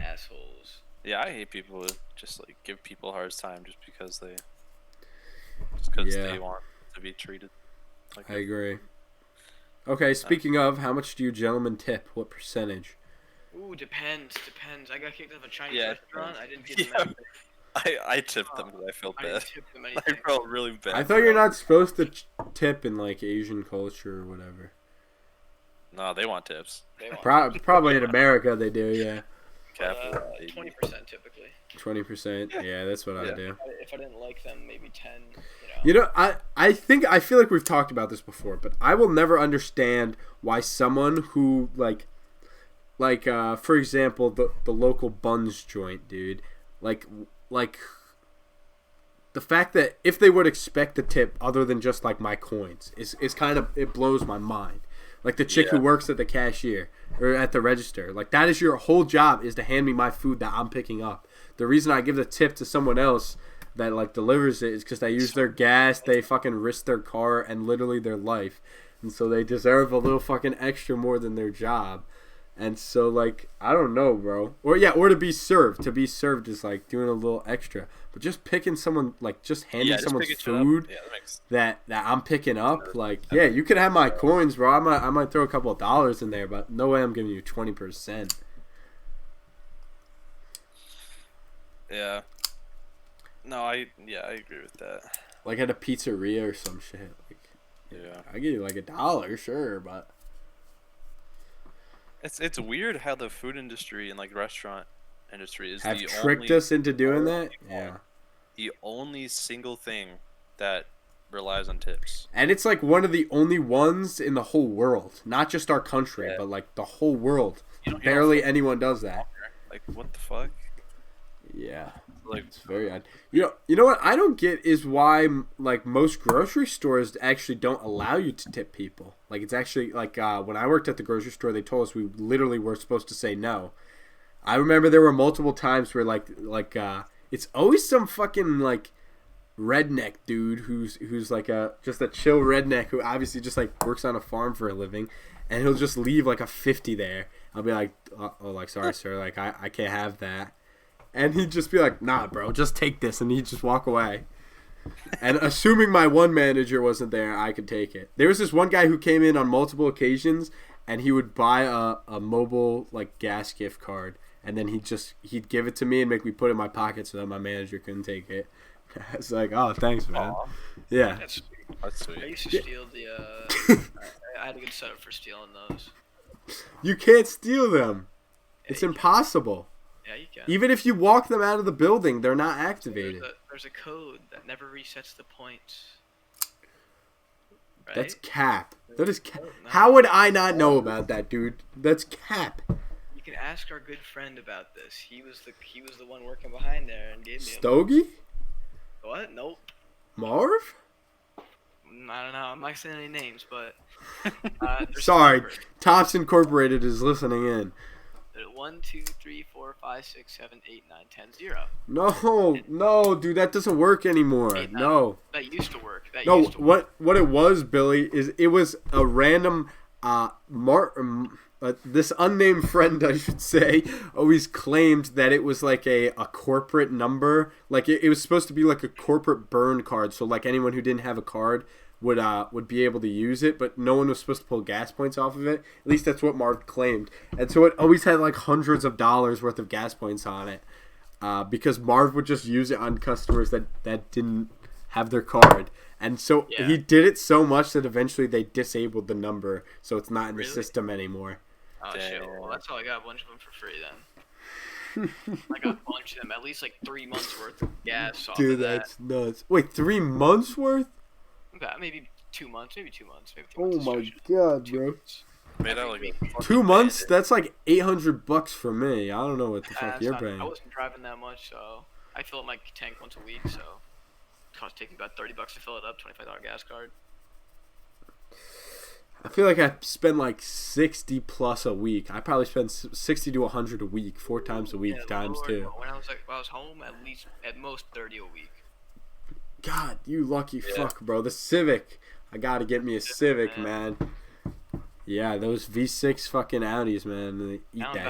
Assholes. Yeah, I hate people who just like give people a hard time just because they want to be treated. Like I agree. Okay, speaking of, how much do you gentlemen tip? What percentage? Ooh, depends. I got kicked out of a Chinese Yeah, restaurant. I didn't give them anything. I tipped them because I felt I bad. didn't tip them I anything. felt really bad. I thought you're not supposed to tip in like Asian culture or whatever. No, they want tips. They want Probably in America they do, yeah. Capital. 20% typically. 20%, yeah, that's what I Yeah. do. If I didn't like them, maybe 10. You know, I feel like we've talked about this before, but I will never understand why someone who like for example the local buns joint, dude, like the fact that if they would expect a tip other than just like my coins is kind of, it blows my mind. Like the chick who works at the cashier or at the register, like that is your whole job, is to hand me my food that I'm picking up. The reason I give the tip to someone else that like delivers it is because they use their gas, they fucking risk their car and literally their life, and so they deserve a little fucking extra more than their job. And so like I don't know, bro, or to be served. To be served is like doing a little extra, but just picking someone, like just handing someone food that I'm picking up, like you could have my coins, bro. I might throw a couple of dollars in there, but no way I'm giving you 20%. Yeah. No, I agree with that. Like at a pizzeria or some shit. Like, I give you like $1, sure, but it's weird how the food industry and like restaurant industry is have tricked us into doing that. Yeah. The only single thing that relies on tips. And it's like one of the only ones in the whole world, not just our country, but like the whole world. Barely anyone does that. Like what the fuck? Yeah. Like it's very odd. You know what I don't get is why like most grocery stores actually don't allow you to tip people. Like it's actually like when I worked at the grocery store, they told us we literally were supposed to say no. I remember there were multiple times where like it's always some fucking like redneck dude who's like just a chill redneck who obviously just like works on a farm for a living, and he'll just leave like a 50 there. I'll be like, oh, like sorry sir, like I can't have that. And he'd just be like, nah, bro, just take this. And he'd just walk away. And assuming my one manager wasn't there, I could take it. There was this one guy who came in on multiple occasions, and he would buy a mobile, like, gas gift card. And then he'd give it to me and make me put it in my pocket so that my manager couldn't take it. I was like, oh, thanks, man. Aww. Yeah. That's sweet. I used to steal the, I had a good setup for stealing those. You can't steal them. Yeah, It's impossible. Yeah, you can. Even if you walk them out of the building, they're not activated. There's a code that never resets the points. Right? That's cap. That is cap. How would I not know about that, dude? That's cap. You can ask our good friend about this. He was the one working behind there and gave me Stogie? What? Nope. Marv? I don't know. I'm not saying any names, but sorry, Tops Incorporated is listening in. 1, 2, 3, 4, 5, 6, 7, 8, 9, 10, 0. No, dude, that doesn't work anymore. 8, 9. No. That used to work. What it was, Billy, is it was a random this unnamed friend, I should say, always claimed that it was like a corporate number. Like it was supposed to be like a corporate burn card, so like anyone who didn't have a card would be able to use it, but no one was supposed to pull gas points off of it. At least that's what Mark claimed. And so it always had like hundreds of dollars worth of gas points on it. because Marv would just use it on customers that didn't have their card. And so he did it so much that eventually they disabled the number, so it's not in the system anymore. Oh shit! Well, that's how I got a bunch of them for free then. I got a bunch of them, at least like 3 months worth of gas off Dude, of that. that's nuts. Wait, 3 months worth? Okay, maybe 2 months, maybe 2 months, maybe 2 Oh months. my god, bro. Made out like 2 months? That's like $800 for me. I don't know what the fuck you're paying. I wasn't driving that much, so I fill up my tank once a week, so it costs taking about $30 to fill it up, $25 gas card. I feel like I spend like 60 plus a week. I probably spend 60 to 100 a week, 4 times a week, times Lord, 2. When I was home, at most 30 a week. God, you lucky fuck, bro. The Civic. I gotta get me a Civic, man. Yeah, those V6 fucking Audis, man. They eat now that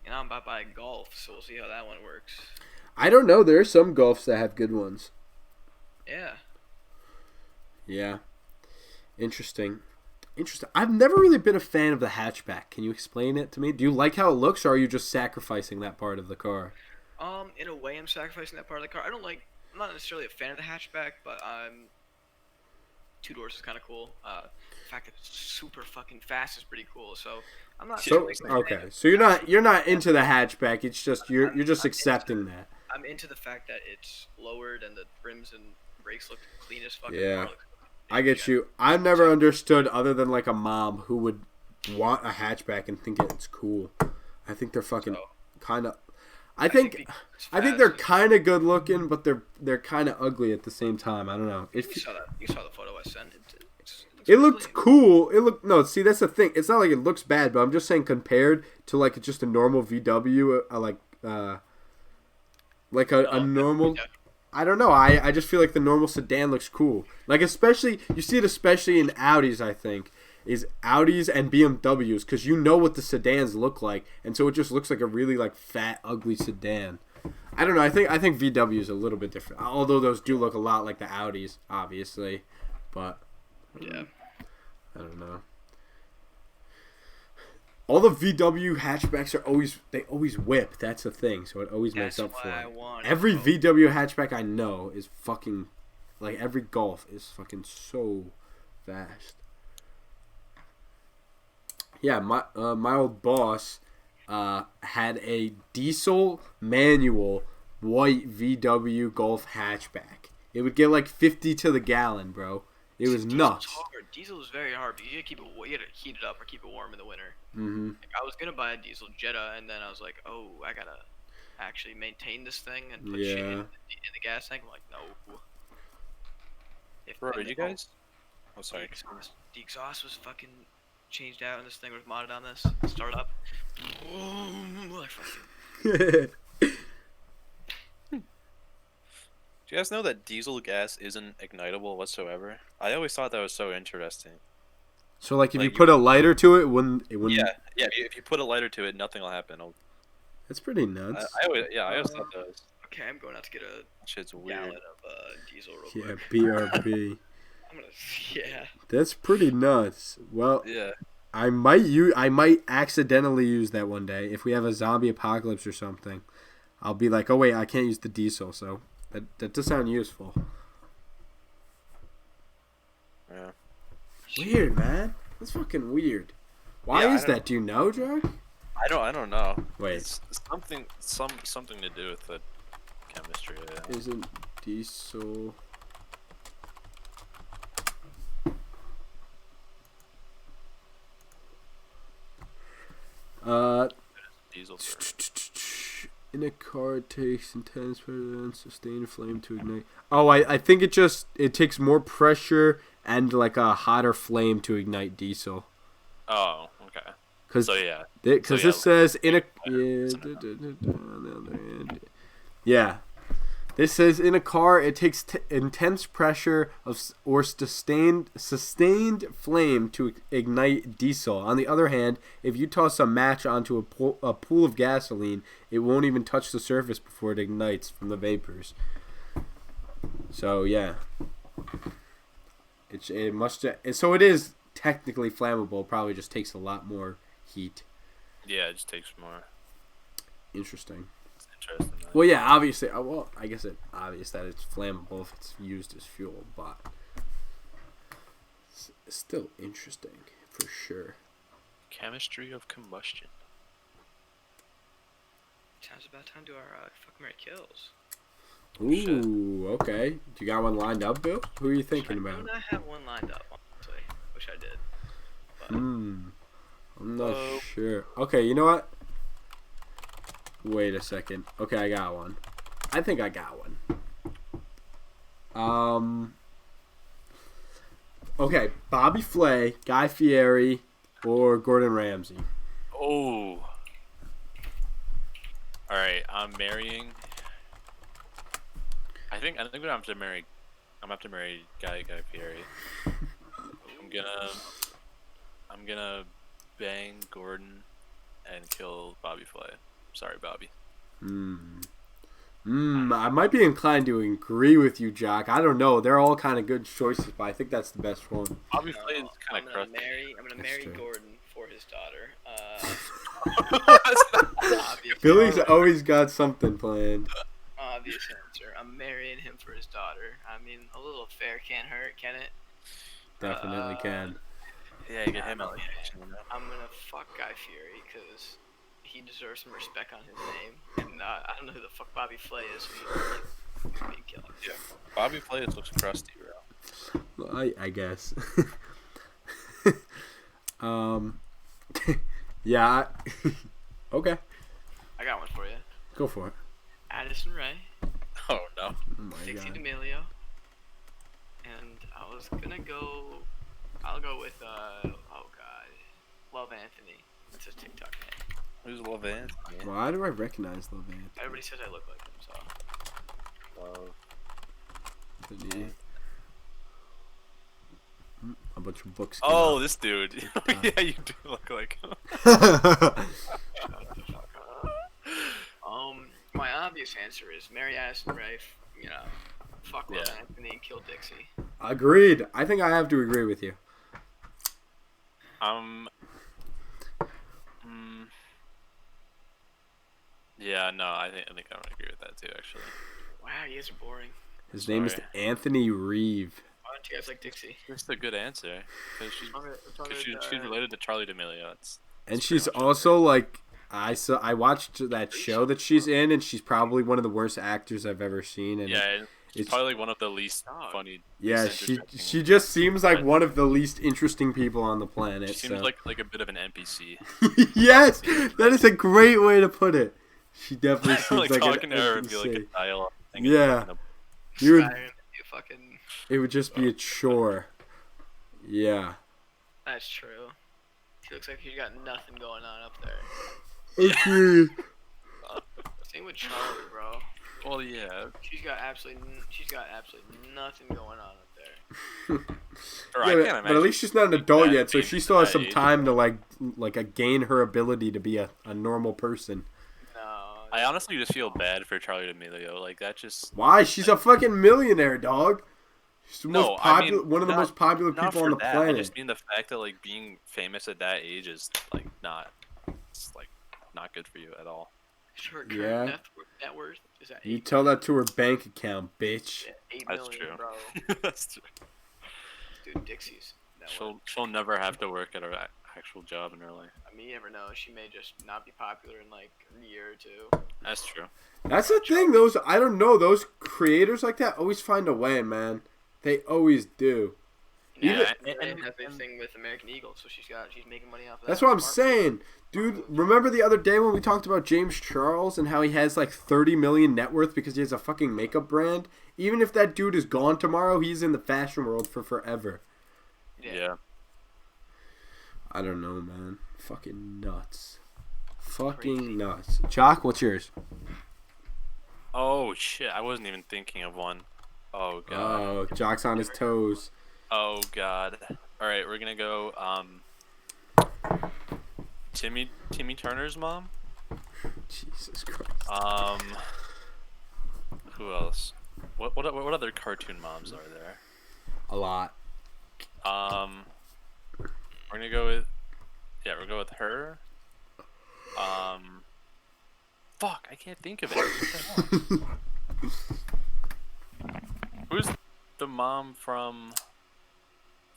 I'm about to buy a Golf, so we'll see how that one works. I don't know. There are some Golfs that have good ones. Yeah. Yeah. Interesting. I've never really been a fan of the hatchback. Can you explain it to me? Do you like how it looks, or are you just sacrificing that part of the car? In a way, I'm sacrificing that part of the car. I'm not necessarily a fan of the hatchback, but 2 doors is kind of cool. The fact that it's super fucking fast is pretty cool. So I'm not. So okay, so you're not into the hatchback. It's just you're just accepting that. I'm into the fact that it's lowered and the rims and brakes look clean as fuck. Yeah, I get you. I've never understood, other than like a mom who would want a hatchback and think it's cool. I think they're fucking kind of. I think they're kind of good looking, but they're kind of ugly at the same time. I don't know. You saw the photo I sent. It looked cool. See, that's the thing. It's not like it looks bad, but I'm just saying compared to like just a normal VW, like a normal. Yeah. I don't know. I just feel like the normal sedan looks cool. Like especially you see it especially in Audis. I think is Audis and BMWs because you know what the sedans look like, and so it just looks like a really like fat, ugly sedan. I don't know. I think VW is a little bit different, although those do look a lot like the Audis, obviously. But yeah, I don't know. All the VW hatchbacks they always whip. That's the thing. So it always makes up for it. Every VW hatchback I know is fucking like every Golf is fucking so fast. Yeah, my old boss had a diesel manual white VW Golf hatchback. It would get like 50 to the gallon, bro. It was nuts. Diesel is very hard because you gotta heat it up or keep it warm in the winter. Mm-hmm. Like, I was gonna buy a diesel Jetta, and then I was like, oh, I gotta actually maintain this thing and put shit in the gas tank. I'm like, no. Bro, did you guys? Oh, sorry. The exhaust was fucking changed out, and this thing was modded on this. Start up. Do you guys know that diesel gas isn't ignitable whatsoever? I always thought that was so interesting. So, like, if you put a lighter to it, it wouldn't. Yeah. If you put a lighter to it, nothing will happen. That's pretty nuts. I always thought that was. Okay, I'm going out to get a shit's weird. gallon of diesel real quick. BRB. I'm gonna. Yeah. That's pretty nuts. Well. Yeah. I might accidentally use that one day if we have a zombie apocalypse or something. I'll be like, oh wait, I can't use the diesel, so that does sound useful. Yeah. Weird, man. That's fucking weird. Why is that? Do you know, Jack? I don't know. Wait. It's something to do with the chemistry. Yeah. Isn't diesel? Diesel. In a car, it takes intense pressure and sustained flame to ignite. Oh, I think it takes more pressure and like a hotter flame to ignite diesel. Oh, okay. Because this says in a yeah. This says in a car it takes intense pressure or sustained flame to ignite diesel. On the other hand, if you toss a match onto a pool of gasoline, it won't even touch the surface before it ignites from the vapors. So yeah, so it is technically flammable. It probably just takes a lot more heat. Yeah, it just takes more. Interesting. It's interesting. Well, yeah, obviously. Well, I guess it's obvious that it's flammable if it's used as fuel, but it's still interesting for sure. Chemistry of combustion. Sounds about time to our fuck, marry, kills. Ooh, okay. Do you got one lined up, Bill? Who are you thinking I do about? not have one lined up, honestly. Wish I did. But I'm not sure. Okay, you know what? Wait a second. Okay, I got one. I think I got one. Okay, Bobby Flay, Guy Fieri, or Gordon Ramsay. Oh. All right, I'm marrying. I think I'm gonna have to marry. I'm gonna have to marry Guy Fieri. I'm gonna bang Gordon and kill Bobby Flay. Sorry, Bobby. I might be inclined to agree with you, Jock. I don't know. They're all kind of good choices, but I think that's the best one. Bobby Flay is kind of crusty. I'm gonna marry Gordon for his daughter. Billy's always got something planned. Obvious answer. I'm marrying him for his daughter. I mean, a little affair can't hurt, can it? Definitely can. Yeah, you get him out. I'm gonna fuck Guy Fieri because he deserves some respect on his name, and I don't know who the fuck Bobby Flay is. So he's being killed. Yeah, Bobby Flay looks crusty, bro. Well, I guess. Yeah. Okay. I got one for you. Go for it. Addison Rae, Oh no. Oh my Dixie God. D'Amelio, and I'll go with Love Anthony. That's his TikTok name. Who's Love Anthony? Why do I recognize Love Anthony? Everybody says I look like him, so. Love. Anthony. A bunch of books. Oh, this dude. Yeah, you do look like him. My obvious answer is marry Addison Rae. You know, fuck Love Yeah. Anthony and kill Dixie. Agreed. I think I have to agree with you. Yeah, no, I think I'm gonna agree with that too, actually. Wow, you guys are boring. His name is Sorry. Anthony Reeve. Why don't you guys like Dixie? That's a good answer, because she's related to Charlie D'Amelio. And she's also like I watched that show that she's in, and she's probably one of the worst actors I've ever seen. And Yeah, it's it's probably like one of the least funny. yeah, least she entertaining. just seems like one of the least interesting people on the planet. She seems so. like a bit of an NPC. Yes, that is a great way to put it. She definitely seems like like talking an to her would be like a NPC. dialogue thing. Yeah. And You would, You fucking. it would just be a chore. Yeah. That's true. He looks like he's got nothing going on up there. Agreed. Same with Charlie, bro. Well, yeah. She's got absolutely nothing going on up there. Or I Yeah, can't but at least she's not an adult that yet, so being she still has that some age. time to like gain her ability to be a normal person. No. I honestly just feel bad for Charlie D'Amelio. Like that just. Why? She's a fucking millionaire, dog. She's the No, most popular, I mean, one of the not- most popular Not people for on the that. planet. I just mean the fact that like being famous at that age is like not. It's like not good for you at all. Her current Yeah. net worth is at You 8, tell that to her bank account, bitch. 8 That's million, true. bro. That's true. Dude, Dixie's net worth. She'll never have to work at her actual job in her life. I mean, you never know. She may just not be popular in like a year or two. That's true. That's the thing. I don't know. Those creators like that always find a way, man. They always do. Yeah, And has a thing with American Eagle, so she's making money off of that. That's what I'm Smart. saying. Dude, remember the other day when we talked about James Charles and how he has like 30 million net worth because he has a fucking makeup brand? Even if that dude is gone tomorrow, he's in the fashion world for forever. Yeah. I don't know, man. Fucking nuts. Fucking nuts. Chalk, what's yours? Oh shit! I wasn't even thinking of one. Oh god. Oh, Jock's on his toes. Oh god. All right, we're gonna go. Timmy Turner's mom. Jesus Christ. Who else? What other cartoon moms are there? A lot. We're gonna go with. Yeah, we'll go with her. Fuck, I can't think of it. What the hell? Who's the mom from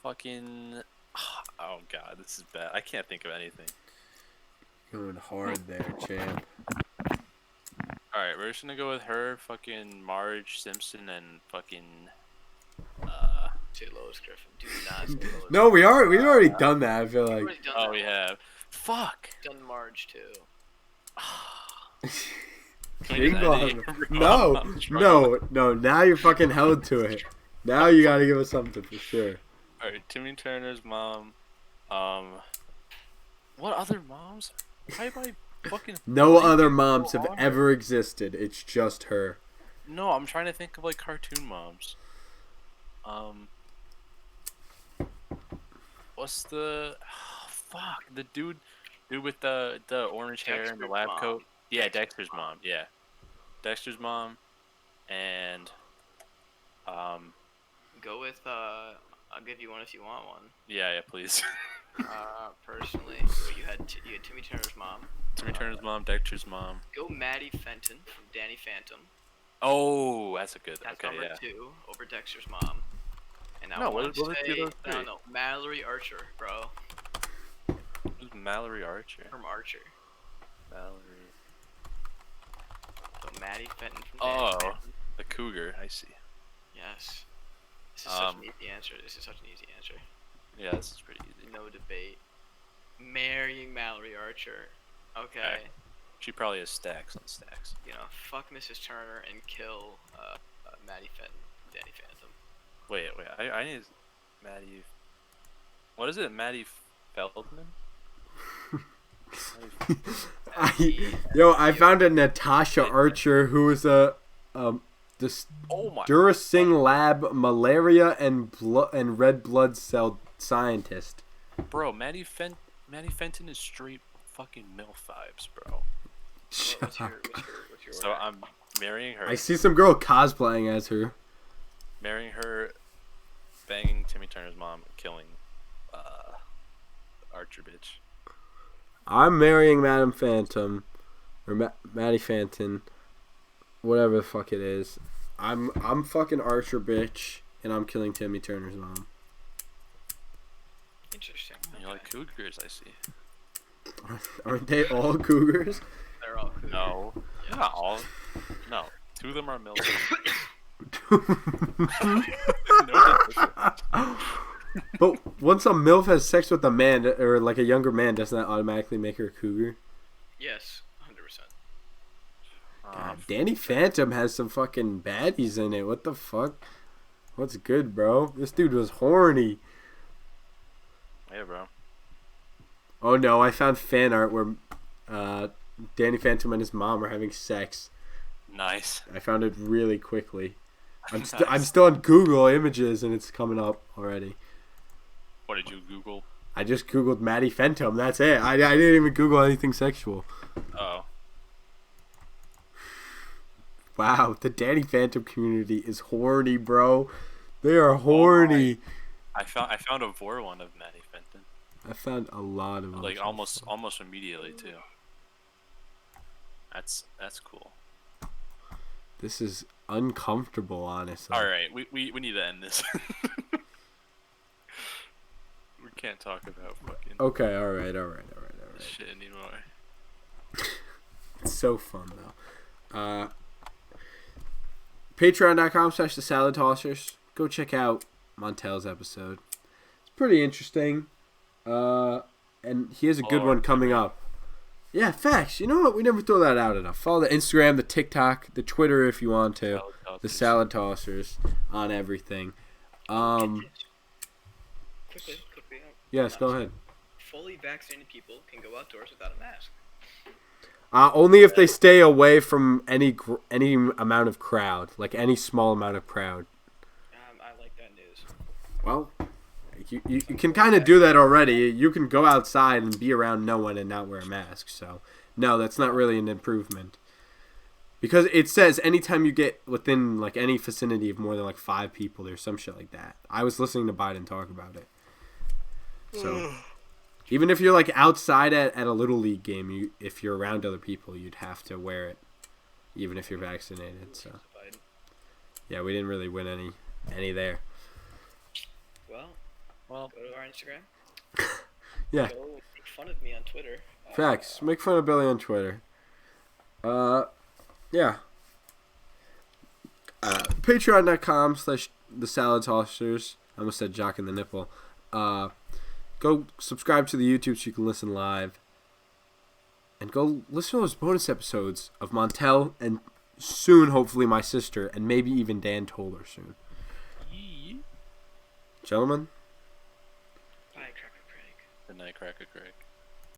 fucking... Oh god, this is bad. I can't think of anything. Going hard there, champ. Alright, we're just gonna go with her, fucking Marge Simpson, and fucking... Say Lois Griffin. Do not say Lois. No, we've already done that. I feel We've like. already done Oh, that. we have. Fuck! Done Marge too. Can we do that again? No, I'm trying. no. Now you're fucking held to it. Now you gotta give us something for sure. Alright, Timmy Turner's mom. What other moms? Why am I fucking... No blanking other so moms have hard? ever existed. It's just her. No, I'm trying to think of like cartoon moms. What's the... fuck, the dude with the orange hair and the Dexter's lab mom. coat. Yeah, Dexter's mom. Yeah, Dexter's mom, and Go with I'll give you one if you want one. yeah, please. Personally, you had Timmy Turner's mom. Timmy Turner's mom, Dexter's mom. Go Maddie Fenton from Danny Phantom. Oh, that's a good. That's Okay, number yeah. 2 over Dexter's mom. And I No, want what to are say those three? no, Mallory Archer, bro, Who's Mallory Archer? from Archer. Mallory. So Maddie Fenton from Danny Oh, Phantom. the cougar. I see. Yes. This is such an easy answer. This is such an easy answer. Yeah, this is pretty easy. No debate. Marrying Mallory Archer. Okay. Okay. She probably has stacks on stacks. You know, fuck Mrs. Turner and kill Maddie Fenton, Danny Phantom. Wait. I need Maddie. What is it? Maddie Feldman? I found a Natasha Archer who was a this Oh my. Durasing lab malaria and red blood cell scientist. Bro, Maddie Fenton is straight fucking MILF vibes, bro. What's your So I'm marrying her. I see some girl cosplaying as her. Marrying her, banging Timmy Turner's mom, killing Archer bitch. I'm marrying Madame Phantom, or Maddie Phantom, whatever the fuck it is. I'm fucking Archer bitch, and I'm killing Timmy Turner's mom. Interesting. You like cougars, I see. Aren't they all cougars? They're all cool. No, Yeah. not all. No, 2 of them are MILF. But once a MILF has sex with a man, or like a younger man, doesn't that automatically make her a cougar? Yes, 100%. God, Danny Phantom has some fucking baddies in it. What the fuck? What's good, bro? This dude was horny. Yeah, bro. Oh no, I found fan art where Danny Phantom and his mom are having sex. Nice. I found it really quickly. I'm Nice. still on Google Images and it's coming up already. What did you Google? I just Googled Maddie Phantom. That's it. I didn't even Google anything sexual. Oh. Wow, the Danny Phantom community is horny, bro. They are horny. I found a vor one of Maddie Fenton. I found a lot of Like options. almost immediately too. That's cool. This is uncomfortable, honestly. All right, we need to end this. We can't talk about fucking Okay, all right. this shit anymore. It's so fun though. Patreon.com/the Salad Tossers. Go check out Montel's episode. It's pretty interesting. And he has a good one coming up. Yeah, facts. You know what? We never throw that out enough. Follow the Instagram, the TikTok, the Twitter if you want to. The Salad Tossers on everything. Quickly. Yes, go ahead. Fully vaccinated people can go outdoors without a mask. Only if they stay away from any amount of crowd, like any small amount of crowd. I like that news. Well, you can kind of do that already. You can go outside and be around no one and not wear a mask. So, no, that's not really an improvement. Because it says anytime you get within like any vicinity of more than like 5 people, there's some shit like that. I was listening to Biden talk about it. So, Even if you're like outside at a little league game, if you're around other people, you'd have to wear it, even if you're vaccinated. So yeah, we didn't really win any there. Well, go to our Instagram. Yeah. Go make fun of me on Twitter. Facts. Make fun of Billy on Twitter. Yeah. Patreon.com/the Salad Tossers. I almost said Jock in the Nipple. Go subscribe to the YouTube so you can listen live. And go listen to those bonus episodes of Montel and soon, hopefully, my sister, and maybe even Dan Toller soon. Gentlemen? Bye, Cracker Craig. Good night, Cracker Craig.